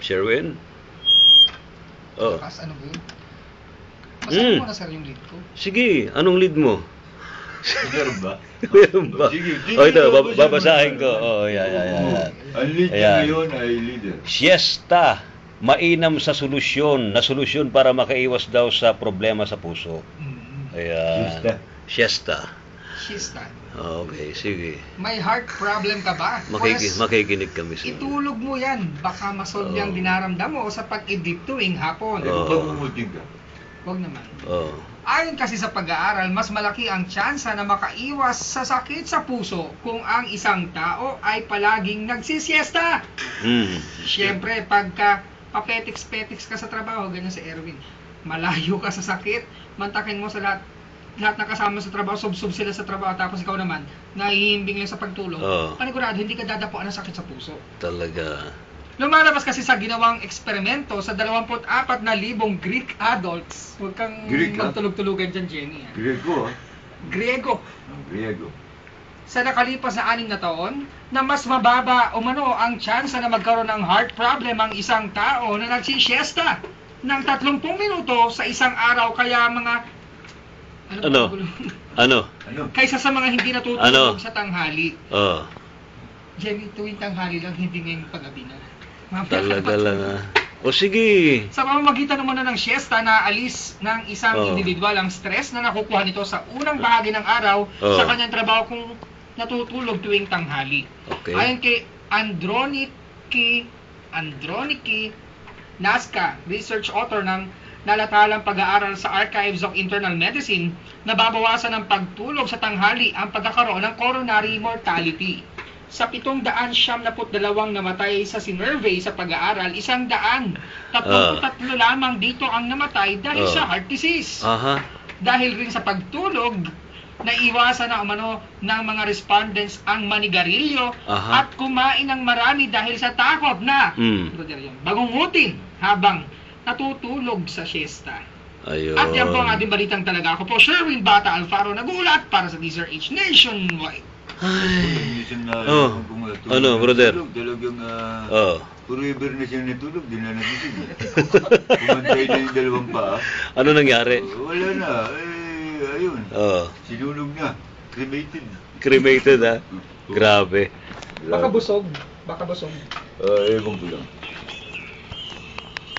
Sherwin? Oh. Lakas, ano ba yun? Masabi mo na sir yung lead ko. Sige, anong lead mo? Meron ba? Meron ba? Sige, Oh, ito, babasa mo babasahin na. ko. Oh, yan. Ang lead niya Ayan. ngayon ay leader. Siesta, mainam sa solusyon, na solusyon para makaiwas daw sa problema sa puso. Ayan. Siesta. Siesta. Okay, sige. May heart problem ka ba? Makikinig kami sa inyo. Itulog mo yan. Baka masolve yung dinaramdam mo sa pag-idip tuwing hapon. Oo. Pagmumuting ka. Huwag naman. Oh. Ayon kasi sa pag-aaral, mas malaki ang tsansa na makaiwas sa sakit sa puso kung ang isang tao ay palaging nagsisiesta. Siyempre, pagka papetiks-petiks ka sa trabaho, ganyan si Erwin, malayo ka sa sakit, mantakin mo sa lahat ng kasama sa trabaho, sub-sub sila sa trabaho, tapos ikaw naman, nahihimbing lang sa pagtulog, panigurado, hindi ka dadapuan ng sakit sa puso. Talaga. Lumalabas kasi sa ginawang eksperimento sa 24,000 Greek adults. Huwag kang Greek, ha? magtulog-tulugan dyan, Jenny. Griego, Griego. Griego. Sa nakalipas na 6 na taon, na mas mababa umano ang tsansa na magkaroon ng heart problem ang isang tao na nagsisiesta ng 30 minuto sa isang araw, kaya mga... Ano? Kaysa sa mga hindi natutulog sa tanghali. Oh. Jenny, tuwing tanghali lang, hindi ngayong pag-gabi na. Talaga lang ah. O sige. Sa pamamagitan naman ng siesta, naalis ng isang individual ang stress na nakukuha nito sa unang bahagi ng araw sa kanyang trabaho kung natutulog tuwing tanghali. Okay. Ayon kay Androniki Nazca, research author ng nalatalang pag-aaral sa Archives of Internal Medicine, nababawasan ng pagtulog sa tanghali ang pagkakaroon ng coronary mortality. Sa 772 namatay sa sinurvey sa pag-aaral, 133 lamang dito ang namatay dahil sa heart disease. Dahil rin sa pagtulog, naiwasan na umano ng mga respondents ang manigarilyo at kumain ng marami dahil sa takot na bangungutin habang natutulog sa siesta. Ayun. At yan po ang ating balitang talaga. Ako po, Sherwin Bata Alfaro, nag-uulat para sa DZRH Nationwide. Ano, brother? Talagang forever na siya natulog, di na nagising. Pumantay na yung dalawang paa. Ano nangyari? Wala na, ayun. Sinulog na, cremated. Cremated ha? Grabe. Baka busog. Ewan ko lang.